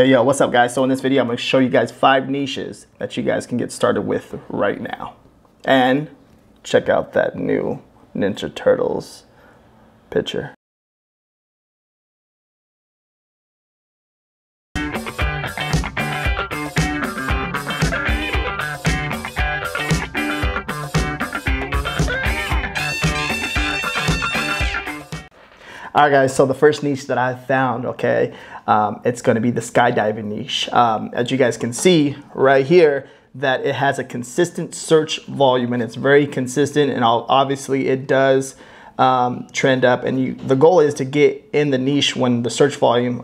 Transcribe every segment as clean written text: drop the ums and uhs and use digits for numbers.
Yo, what's up guys? So in this video, I'm gonna show you guys 5 niches that you guys can get started with right now. And check out that new Ninja Turtles picture. All right, guys, so the first niche that I found, okay, it's going to be the skydiving niche. As you guys can see right here, that it has a consistent search volume, and it's very consistent, and obviously it does trend up. And the goal is to get in the niche when the search volume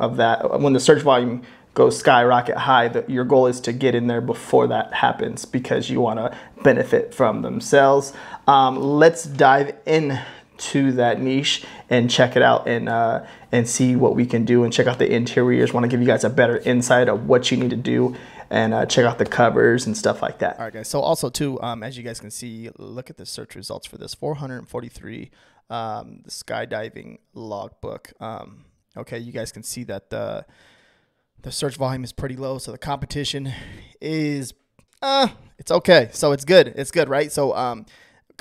goes skyrocket high. Your goal is to get in there before that happens because you want to benefit from themselves. Let's dive in to that niche and check it out and see what we can do and check out the interiors. Want to give you guys a better insight of what you need to do and check out the covers and stuff like that. All right, guys. So also too, as you guys can see, look at the search results for this 443 the skydiving logbook. Okay, you guys can see that the search volume is pretty low, so the competition is it's okay. So it's good. It's good, right? So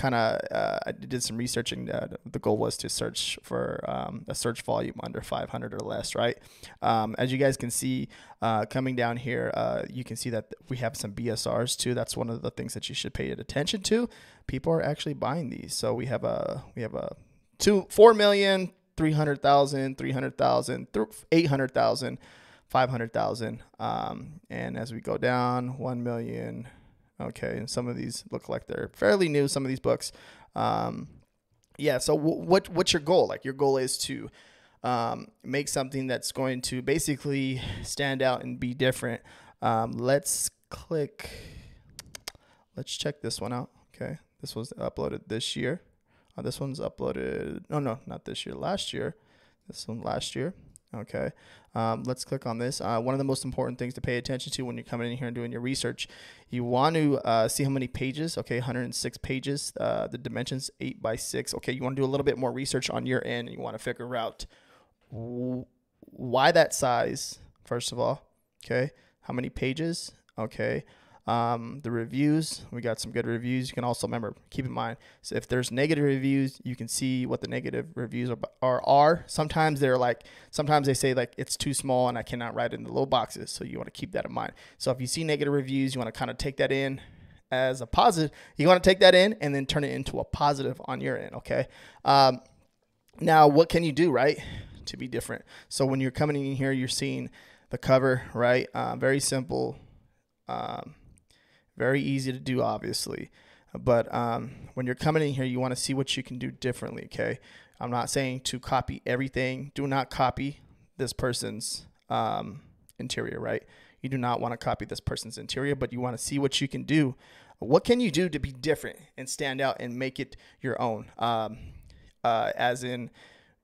I did some researching. The goal was to search for a search volume under 500 or less, right? As you guys can see, coming down here, you can see that we have some BSRs too. That's one of the things that you should pay attention to. People are actually buying these. So we have a 4,300,000, 300,000, 800,000, 500,000, and as we go down, 1 million. Okay, and some of these look like they're fairly new, some of these books. Yeah, so what's your goal? Like, your goal is to make something that's going to basically stand out and be different. Let's check this one out. Okay, this was uploaded this year. This one's uploaded, no, not this year, last year. This one last year. Okay, let's click on this. One of the most important things to pay attention to when you're coming in here and doing your research, you want to see how many pages. Okay, 106 pages. The dimensions 8 by 6. Okay, you want to do a little bit more research on your end, and you want to figure out why that size, first of all. Okay, how many pages? Okay. The reviews, we got some good reviews. You can also remember, keep in mind, so if there's negative reviews, you can see what the negative reviews are. Sometimes they say like it's too small and I cannot write in the little boxes. So you want to keep that in mind. So if you see negative reviews, you want to kind of take that in as a positive. You want to take that in and then turn it into a positive on your end. Okay. Now what can you do, right, to be different? So when you're coming in here, you're seeing the cover, right? Very simple. Very easy to do, obviously, but when you're coming in here, you want to see what you can do differently. Okay, I'm not saying to copy everything. Do not copy this person's interior, right? You do not want to copy this person's interior, but you want to see what you can do. What can you do to be different and stand out and make it your own? As in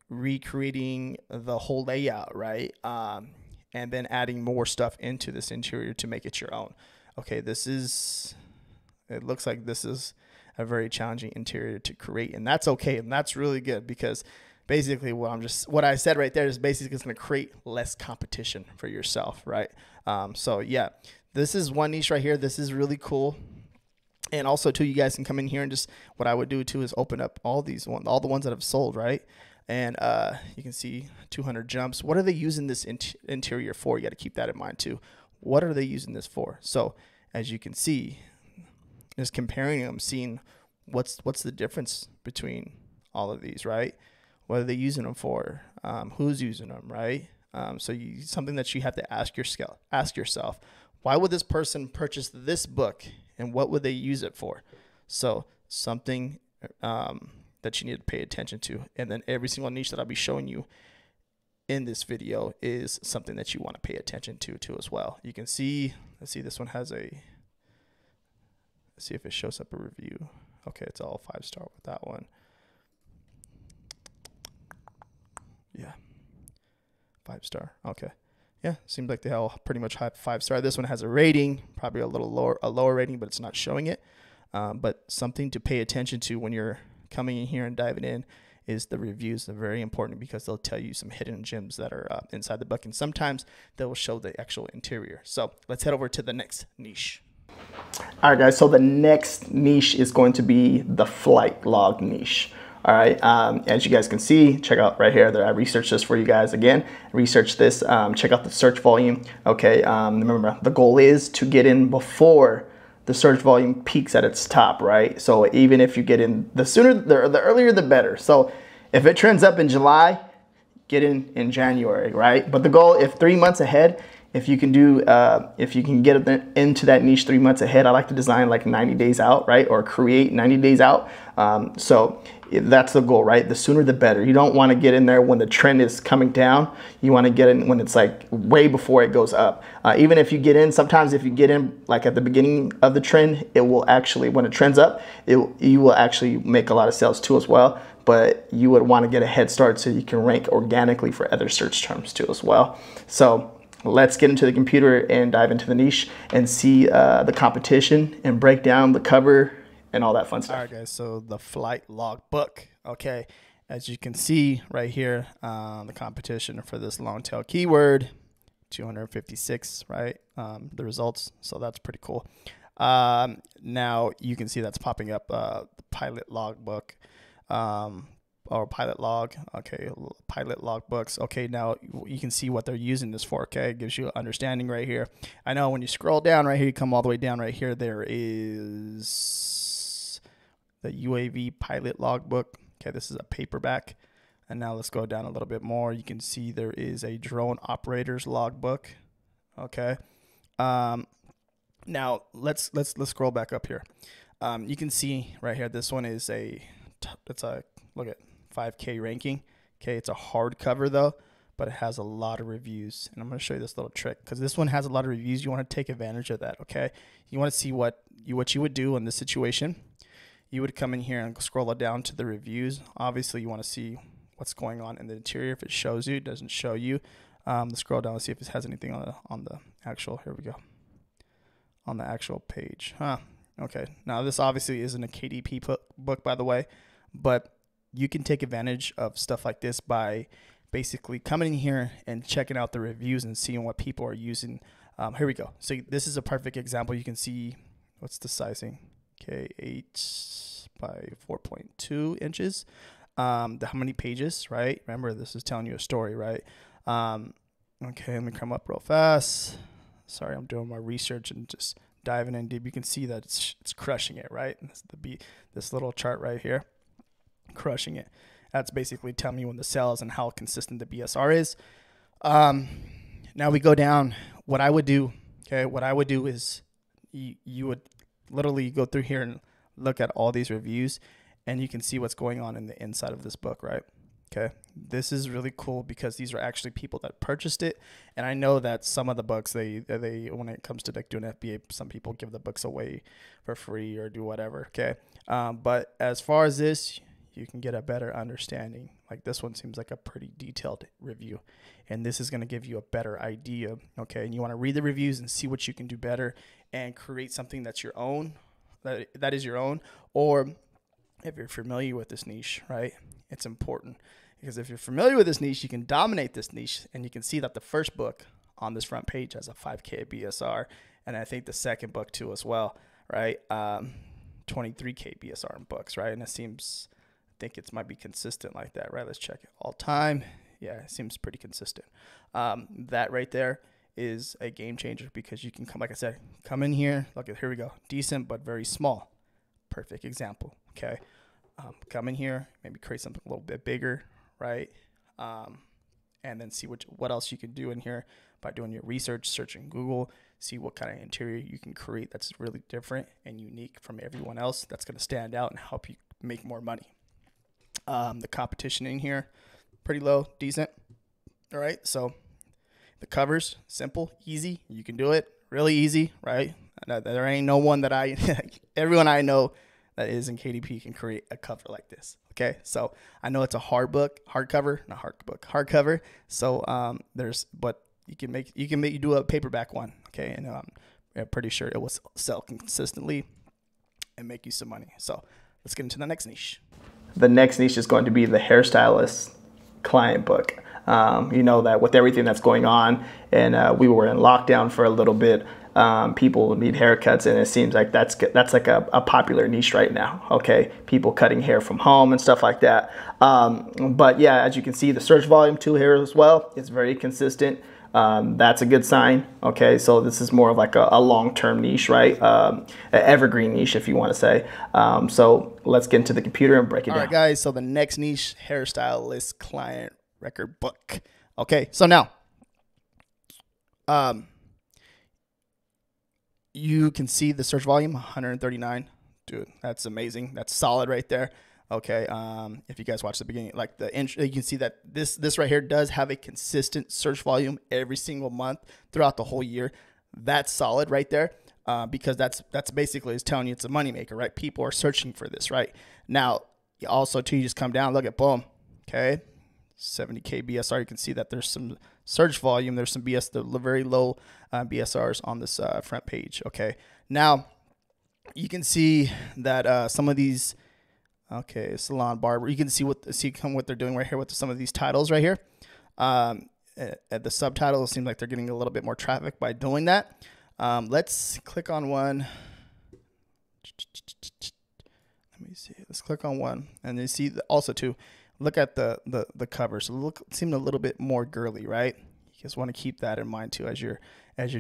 recreating the whole layout, right? And then adding more stuff into this interior to make it your own. Okay, it looks like this is a very challenging interior to create, and that's okay, and that's really good because basically what I said right there is basically it's going to create less competition for yourself, right? So yeah, this is one niche right here. This is really cool. And also too, you guys can come in here and just, what I would do too is open up all the ones that have sold, right? And you can see 200 jumps. What are they using this interior for? You got to keep that in mind too. What are they using this for? So as you can see, just comparing them, seeing what's the difference between all of these, right? What are they using them for? Who's using them, right? So something that you have to ask yourself, why would this person purchase this book and what would they use it for? So something that you need to pay attention to. And then every single niche that I'll be showing you in this video is something that you want to pay attention to as well. You can see, let's see, this one has let's see if it shows up a review. Okay, it's all 5-star with that one. Yeah, 5-star. Okay, yeah, seems like they all pretty much have 5-star. This one has a rating, probably a lower rating, but it's not showing it. But something to pay attention to when you're coming in here and diving in is the reviews. They're very important because they'll tell you some hidden gems that are inside the book, and sometimes they will show the actual interior. So let's head over to the next niche. All right, guys, so the next niche is going to be the flight log niche. All right, as you guys can see, check out right here that I researched this for you guys again. Research this, check out the search volume. Okay, remember the goal is to get in before the search volume peaks at its top, right? So even if you get in, the sooner, the earlier, the better. So if it trends up in July, get in January, right? But the goal, if 3 months ahead, if you can do, if you can get into that niche 3 months ahead, I like to design like 90 days out, right? Or create 90 days out. So that's the goal, right? The sooner the better. You don't want to get in there when the trend is coming down. You want to get in when it's like way before it goes up. Even if you get in, sometimes if you get in like at the beginning of the trend, it will actually, when it trends up, you will actually make a lot of sales too as well. But you would want to get a head start so you can rank organically for other search terms too as well. So let's get into the computer and dive into the niche and see the competition and break down the cover and all that fun stuff. All right, guys, so the flight log book. Okay, as you can see right here, the competition for this long tail keyword, 256, right? The results, so that's pretty cool. Now you can see that's popping up the pilot log book. Or pilot log. Okay, pilot log books. Okay, now you can see what they're using this for. Okay, it gives you an understanding right here. I know when you scroll down right here, you come all the way down right here, there is the UAV pilot log book. Okay, this is a paperback. And now let's go down a little bit more. You can see there is a drone operator's log book. Okay. Now let's scroll back up here. You can see right here, this one is it's a, look at 5K ranking. Okay, it's a hardcover though, but it has a lot of reviews. And I'm going to show you this little trick because this one has a lot of reviews. You want to take advantage of that. Okay, you want to see what you would do in this situation. You would come in here and scroll it down to the reviews. Obviously, you want to see what's going on in the interior. If it shows you, it doesn't show you. Let's scroll down and see if it has anything on the actual. Here we go. On the actual page, huh? Okay. Now this obviously isn't a KDP book, by the way, but you can take advantage of stuff like this by basically coming in here and checking out the reviews and seeing what people are using. Here we go. So this is a perfect example. You can see what's the sizing. Okay, 8 by 4.2 inches. How many pages, right? Remember, this is telling you a story, right? Okay, let me come up real fast. Sorry, I'm doing my research and just diving in deep. You can see that it's crushing it, right? This little chart right here, crushing it. That's basically telling me when the sales and how consistent the BSR is. Now we go down. What I would do, okay, is you would literally go through here and look at all these reviews, and you can see what's going on in the inside of this book, right? Okay, this is really cool because these are actually people that purchased it, and I know that some of the books they when it comes to like doing FBA, some people give the books away for free or do whatever. Okay, but as far as this, you can get a better understanding. Like this one seems like a pretty detailed review, and this is going to give you a better idea. Okay, and you want to read the reviews and see what you can do better and create something that's your own, that is your own. Or if you're familiar with this niche, right? It's important because if you're familiar with this niche, you can dominate this niche, and you can see that the first book on this front page has a 5K BSR, and I think the second book too as well, right? 23K BSR in books, right? And it seems, I think it might be consistent like that, right? Let's check it all time. Yeah, it seems pretty consistent. That right there is a game changer because you can come, like I said, come in here. Look at, here we go. Decent, but very small. Perfect example. Okay. Come in here, maybe create something a little bit bigger, right? And then see what else you can do in here by doing your research, searching Google, see what kind of interior you can create that's really different and unique from everyone else that's going to stand out and help you make more money. The competition in here, pretty low, decent. All right, so the covers, simple, easy. You can do it, really easy, right? There ain't no one that everyone I know that is in KDP can create a cover like this. Okay, so I know it's a hardcover. So but you can do a paperback one. Okay, and I'm pretty sure it will sell consistently and make you some money. So let's get into the next niche. the next niche is going to be the hairstylist client book. You know that with everything that's going on, and we were in lockdown for a little bit, people need haircuts, and it seems like that's like a popular niche right now. Okay, people cutting hair from home and stuff like that. But yeah, as you can see, the search volume too here as well is very consistent. That's a good sign. Okay, so this is more of like a long-term niche, right? An evergreen niche, if you want to say. So let's get into the computer and break it down. All right, guys. So the next niche, hairstylist client record book. Okay, so now, you can see the search volume, 139. Dude, that's amazing. That's solid right there. Okay, if you guys watch the beginning, like the intro, you can see that this right here does have a consistent search volume every single month throughout the whole year. That's solid right there, because that's basically is telling you it's a moneymaker, right? People are searching for this, right? Now, also too, you just come down, look at boom, okay, 70K BSR. You can see that there's some search volume. There's some the very low BSRs on this front page. Okay, now you can see that some of these. Okay, salon barber. You can see what they're doing right here with some of these titles right here. At the subtitles, it seems like they're getting a little bit more traffic by doing that. Let's click on one. Let me see. Let's click on one, and you see also too. Look at the cover. So seem a little bit more girly, right? You just want to keep that in mind too as you're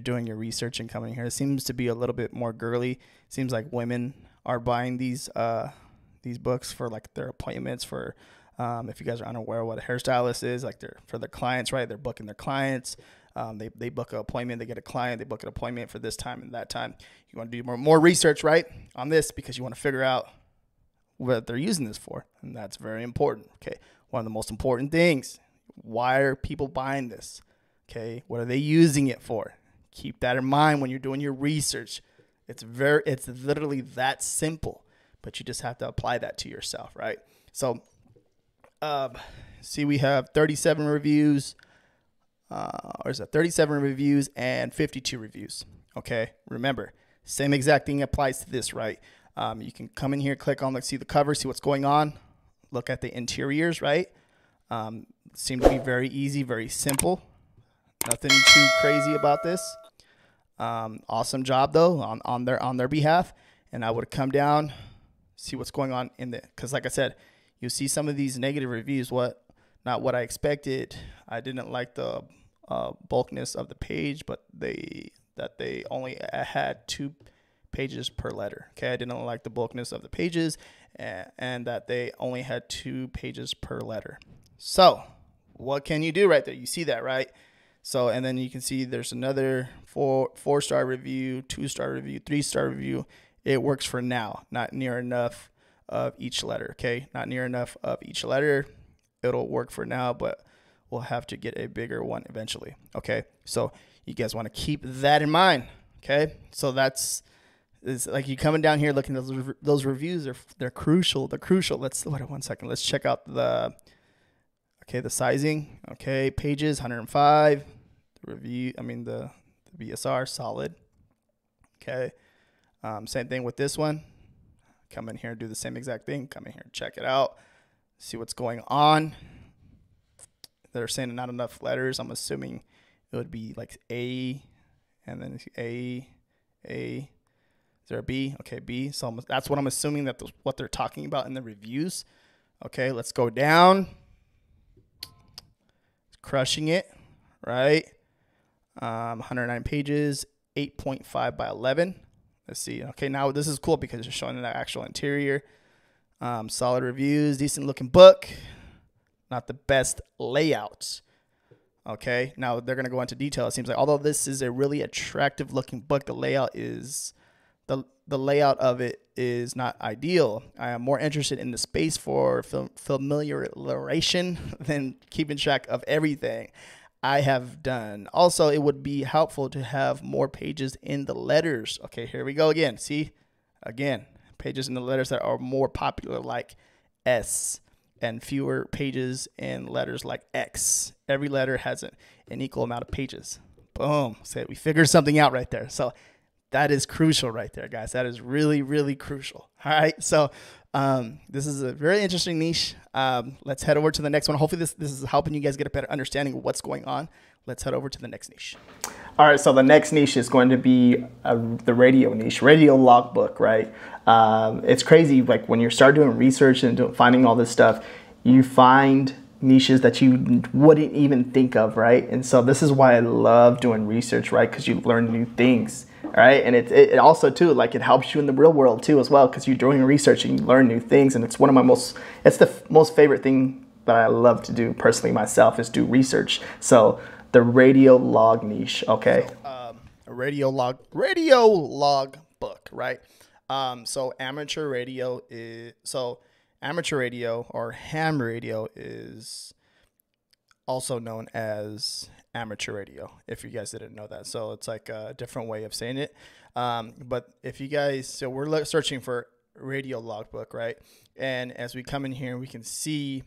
doing your research and coming here. It seems to be a little bit more girly. It seems like women are buying these books for like their appointments for if you guys are unaware what a hairstylist is, like for their clients, right? They're booking their clients. They book an appointment, they get a client, they book an appointment for this time and that time. You want to do more research, right, on this, because you want to figure out what they're using this for, and that's very important. Okay, one of the most important things. Why are people buying this? Okay, what are they using it for? Keep that in mind when you're doing your research. It's literally that simple. But you just have to apply that to yourself, right? So, see, we have 37 reviews, or is it 37 reviews and 52 reviews? Okay, remember, same exact thing applies to this, right? You can come in here, click on, let's see the cover, see what's going on, look at the interiors, right? Seem to be very easy, very simple. Nothing too crazy about this. Awesome job though on their behalf, and I would come down. See what's going on in there, because like I said, you see some of these negative reviews. Not what I expected. I didn't like the bulkness of the page, but they only had 2 pages per letter. Okay, I didn't like the bulkness of the pages, and that they only had 2 pages per letter. So what can you do right there? You see that, right? So, and then you can see there's another 4-star review, 2-star review, 3-star review. It works for now, not near enough of each letter, okay? Not near enough of each letter. It'll work for now, but we'll have to get a bigger one eventually, okay? So you guys want to keep that in mind, okay? So it's like you coming down here looking at those reviews, they're crucial. They're crucial. Let's wait 1 second. Let's check out the sizing. Okay, pages 105. The review, the BSR solid. Okay. Same thing with this one. Come in here and do the same exact thing. Come in here and check it out. See what's going on. They're saying not enough letters. I'm assuming it would be like A, and then A. Is there a B? Okay, B. So that's what I'm assuming what they're talking about in the reviews. Okay, let's go down. Crushing it, right? 109 pages, 8.5 by 11. Let's see. Okay, now this is cool because it's showing the actual interior. Solid reviews, decent looking book. Not the best layouts. Okay, now they're gonna go into detail. It seems like although this is a really attractive looking book, the layout of it is not ideal. I am more interested in the space for familiarization than keeping track of everything I have done. Also, it would be helpful to have more pages in the letters. Okay, here we go again. See, again, pages in the letters that are more popular, like S, and fewer pages in letters like X. Every letter has an equal amount of pages. Boom. So we figured something out right there. So That is crucial right there, guys. That is really, really crucial. All right. So this is a very interesting niche. Let's head over to the next one. Hopefully this is helping you guys get a better understanding of what's going on. Let's head over to the next niche. All right. So the next niche is going to be the radio niche, radio logbook, right? It's crazy. Like when you start doing research and finding all this stuff, you find niches that you wouldn't even think of, right? And so this is why I love doing research, right? Because you learn new things, right? And it also too, like it helps you in the real world too as well, because you're doing research and you learn new things. And it's one of my it's the most favorite thing that I love to do personally myself is do research. So the radio log niche, okay? A radio log book, right? So amateur radio or ham radio is also known as amateur radio, if you guys didn't know that. So it's like a different way of saying it. But if you guys, so we're searching for radio logbook, right? And as we come in here, we can see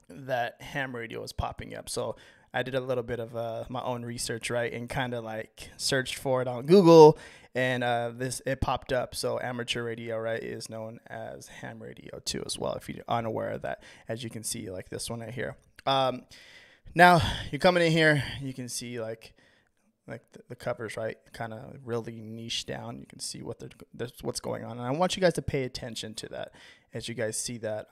that ham radio is popping up. So I did a little bit of my own research, right? And kind of like searched for it on Google, and it popped up. So amateur radio, right, is known as ham radio too as well, if you're unaware of that, as you can see like this one right here. Now you're coming in here, you can see like the covers, right, kind of really niche down. You can see what's going on, and I want you guys to pay attention to that as you guys see that.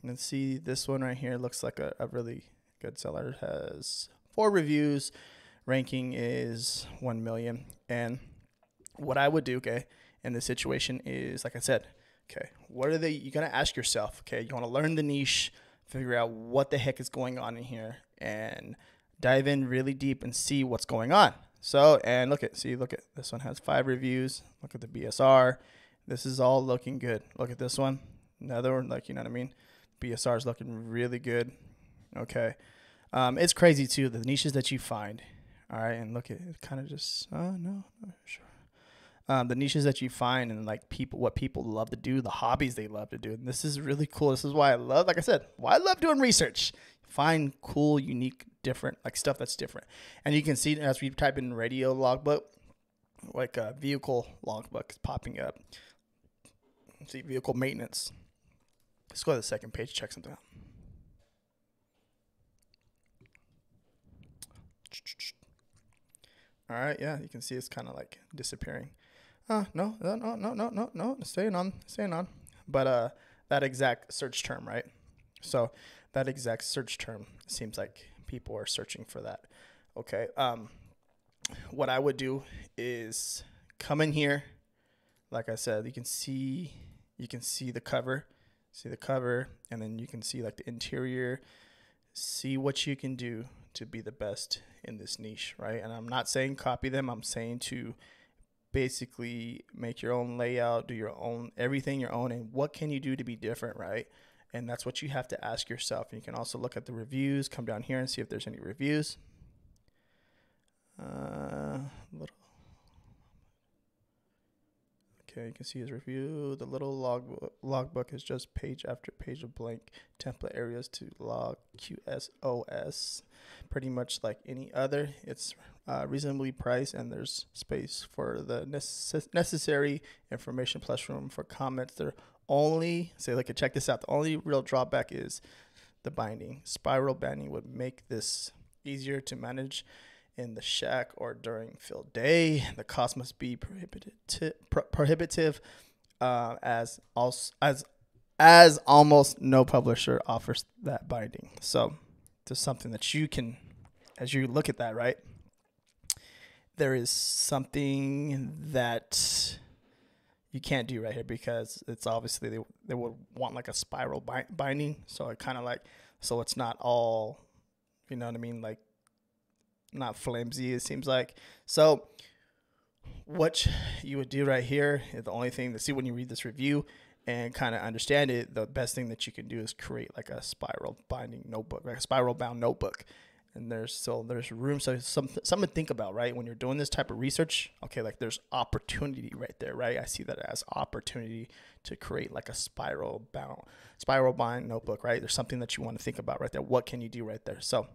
Let's see, this one right here looks like a really good seller. It has 4 reviews, ranking is 1 million. And what I would do, okay, in this situation is, like I said, okay, you're gonna ask yourself, okay, you want to learn the niche, figure out what the heck is going on in here, and dive in really deep and see what's going on. So, and look at this one has 5 reviews. Look at the BSR. This is all looking good. Look at this one, another one, like, you know what I mean? BSR is looking really good. Okay. It's crazy too, the niches that you find. All right. And look at it, kind of just, no, not sure. The niches that you find, and like what people love to do, the hobbies they love to do. And this is really cool. This is why I love, like I said, why I love doing research. Find cool, unique, different, like stuff that's different. And you can see as we type in radio logbook, like a vehicle logbook is popping up. Let's see, vehicle maintenance. Let's go to the second page, check something out. All right, yeah, you can see it's kind of like disappearing. No, staying on. But that exact search term, right? So that exact search term, seems like people are searching for that. Okay. What I would do is come in here. Like I said, you can see the cover. See the cover, and then you can see like the interior. See what you can do to be the best in this niche, right? And I'm not saying copy them. I'm saying to basically make your own layout, do your own everything your own, and what can you do to be different, right? And that's what you have to ask yourself. And you can also look at the reviews, come down here and see if there's any reviews. Okay, you can see his review. The little logbook is just page after page of blank template areas to log QSOS. Pretty much like any other. It's reasonably priced, and there's space for the necessary information plus room for comments. They're only, say, look, check this out. The only real drawback is the binding. Spiral binding would make this easier to manage in the shack or during field day. The cost must be prohibitive, as almost no publisher offers that binding. So there's something that you can, as you look at that, right, there is something that you can't do right here, because it's obviously they would want like a spiral binding. So it kind of like, so it's not all, you know what I mean, like not flimsy, it seems like. So what you would do right here is the only thing to see when you read this review and kind of understand it, the best thing that you can do is create like a spiral binding notebook, like a spiral bound notebook. And there's room, so something to think about, right? When you're doing this type of research, okay, like there's opportunity right there, right? I see that as opportunity to create like a spiral bound notebook, right? There's something that you want to think about right there. What can you do right there? So,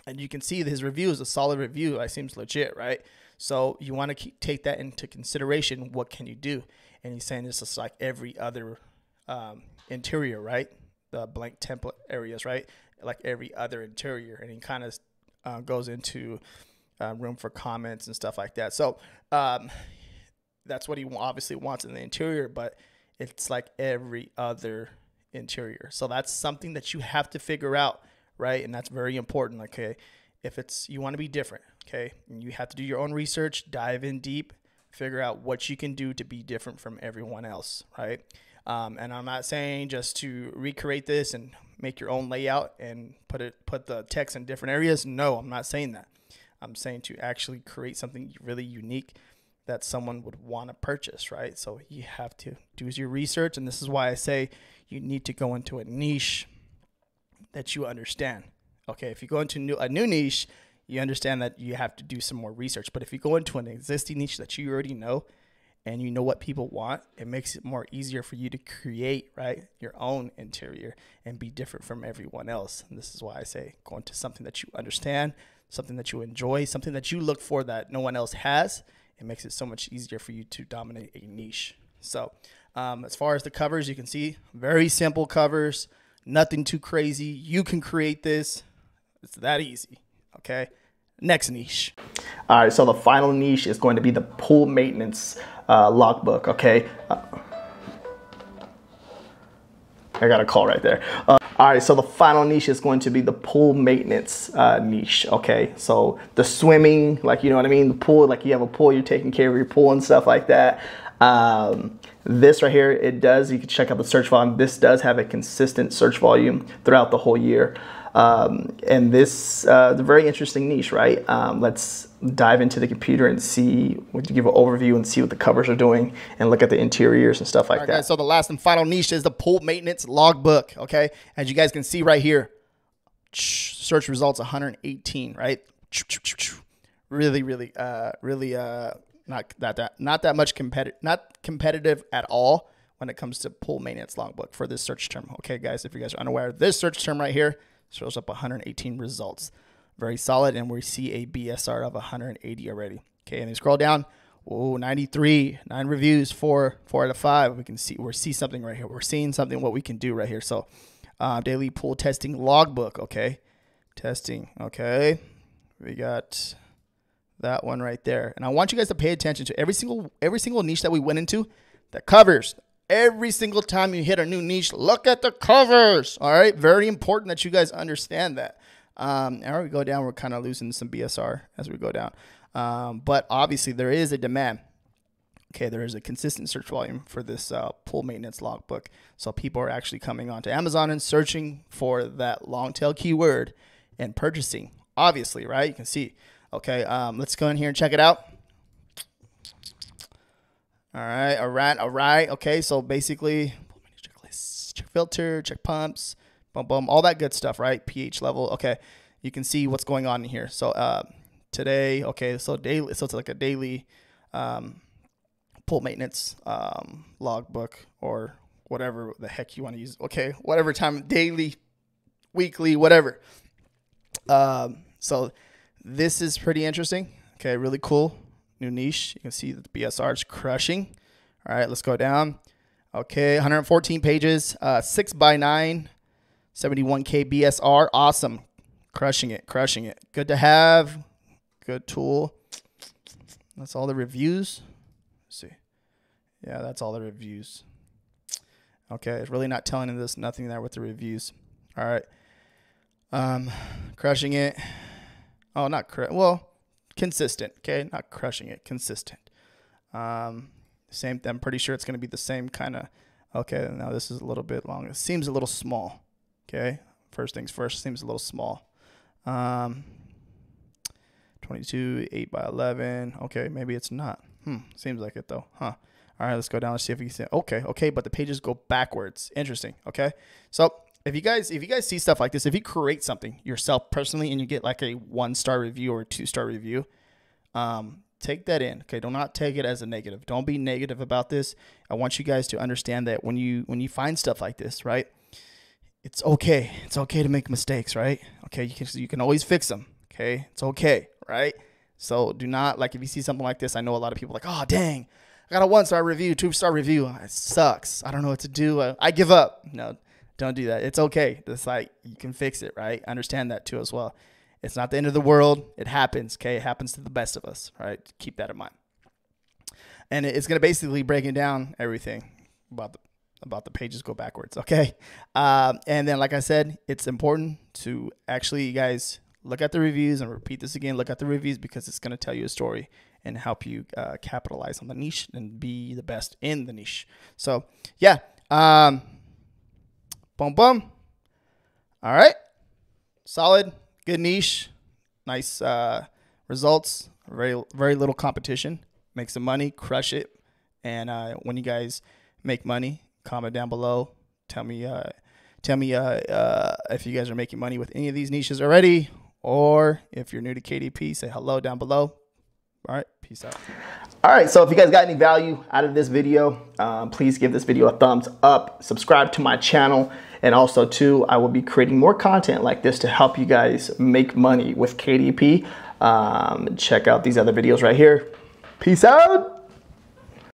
and you can see his review is a solid review. It seems legit, right? So you want to take that into consideration. What can you do? And he's saying this is like every other interior, right? The blank template areas, right? Like every other interior. And he kind of goes into room for comments and stuff like that. So that's what he obviously wants in the interior, but it's like every other interior. So that's something that you have to figure out, right? And that's very important. Okay, if you want to be different, okay, and you have to do your own research, dive in deep, figure out what you can do to be different from everyone else, right? And I'm not saying just to recreate this and make your own layout and put the text in different areas. No, I'm not saying that. I'm saying to actually create something really unique that someone would want to purchase, right? So you have to do your research, and this is why I say you need to go into a niche that you understand. Okay, if you go into a new niche, you understand that you have to do some more research. But if you go into an existing niche that you already know and you know what people want, it makes it more easier for you to create, right, your own interior and be different from everyone else. And this is why I say go into something that you understand, something that you enjoy, something that you look for that no one else has. It makes it so much easier for you to dominate a niche. So as far as the covers, you can see very simple covers, nothing too crazy. You can create this. It's that easy. Okay. Next niche. All right. So the final niche is going to be the pool maintenance logbook. Okay. I got a call right there. All right, so the final niche is going to be the pool maintenance niche, okay? So the swimming, like, you know what I mean? The pool, like you have a pool, you're taking care of your pool and stuff like that. This right here, you can check out the search volume. This does have a consistent search volume throughout the whole year. And this is a very interesting niche, right? Let's dive into the computer and see, give an overview and see what the covers are doing and look at the interiors and stuff like that. Guys, so the last and final niche is the pool maintenance logbook, okay? As you guys can see right here, search results 118, right? Really, not that much competitive at all when it comes to pool maintenance logbook for this search term. Okay, guys, if you guys are unaware, this search term right here shows up 118 results. Very solid, and we see a BSR of 180 already. Okay, and you scroll down, 93, 9 reviews, 4 out of 5. We're see something right here. We're seeing something what we can do right here. So, daily pool testing logbook. Okay, testing. Okay, we got that one right there, and I want you guys to pay attention to every single niche that we went into. The covers. Every single time you hit a new niche, look at the covers. All right, very important that you guys understand that. As we go down, we're kind of losing some BSR as we go down. But obviously there is a demand. Okay, there is a consistent search volume for this pool maintenance logbook. So people are actually coming onto Amazon and searching for that long tail keyword and purchasing. Obviously, right? You can see. Okay, let's go in here and check it out. All right. Okay, so basically, checklist, check filter, check pumps, boom, all that good stuff, right? pH level. Okay, you can see what's going on in here. So today, okay, so daily, so it's like a daily pool maintenance logbook or whatever the heck you want to use. Okay, whatever time, daily, weekly, whatever. So this is pretty interesting. Okay, really cool. New niche. You can see that the BSR is crushing. All right, let's go down. Okay, 114 pages, 6x9, 71K BSR. Awesome. Crushing it. Good to have. Good tool. That's all the reviews. Let's see. Yeah, that's all the reviews. Okay, it's really not telling us nothing there with the reviews. All right. Crushing it. Oh, well, consistent. Okay, not crushing it, consistent. Same. I'm pretty sure it's going to be the same kind of. Okay, now this is a little bit long. It seems a little small. Okay, first things first, seems a little small. 22, 8x11. Okay, maybe it's not. Seems like it though. All right, let's go down and see if we can see. Okay, but the pages go backwards. Interesting. Okay, so if you guys see stuff like this, if you create something yourself personally and you get like a 1-star review or a 2-star review, take that in. Okay, do not take it as a negative. Don't be negative about this. I want you guys to understand that when you find stuff like this, right? It's okay. It's okay to make mistakes, right? Okay, you can always fix them. Okay, it's okay, right? So do not, like, if you see something like this, I know a lot of people are like, oh, dang, I got a 1-star review, 2-star review. It sucks. I don't know what to do. I give up. No, don't do that. It's okay. It's like, you can fix it, right? Understand that too as well. It's not the end of the world. It happens, okay? It happens to the best of us, right? Keep that in mind. And it's going to basically breaking down everything about the pages go backwards, okay? And then, like I said, it's important to actually, you guys, look at the reviews, and repeat this again. Look at the reviews, because it's going to tell you a story and help you capitalize on the niche and be the best in the niche. So, yeah. Boom, boom. All right. Solid. Good niche. Nice results. Very little competition. Make some money. Crush it. And when you guys make money, comment down below. Tell me if you guys are making money with any of these niches already, or if you're new to KDP, say hello down below. All right, peace out. All right, so if you guys got any value out of this video, please give this video a thumbs up, subscribe to my channel, and also too, I will be creating more content like this to help you guys make money with KDP. Check out these other videos right here. Peace out.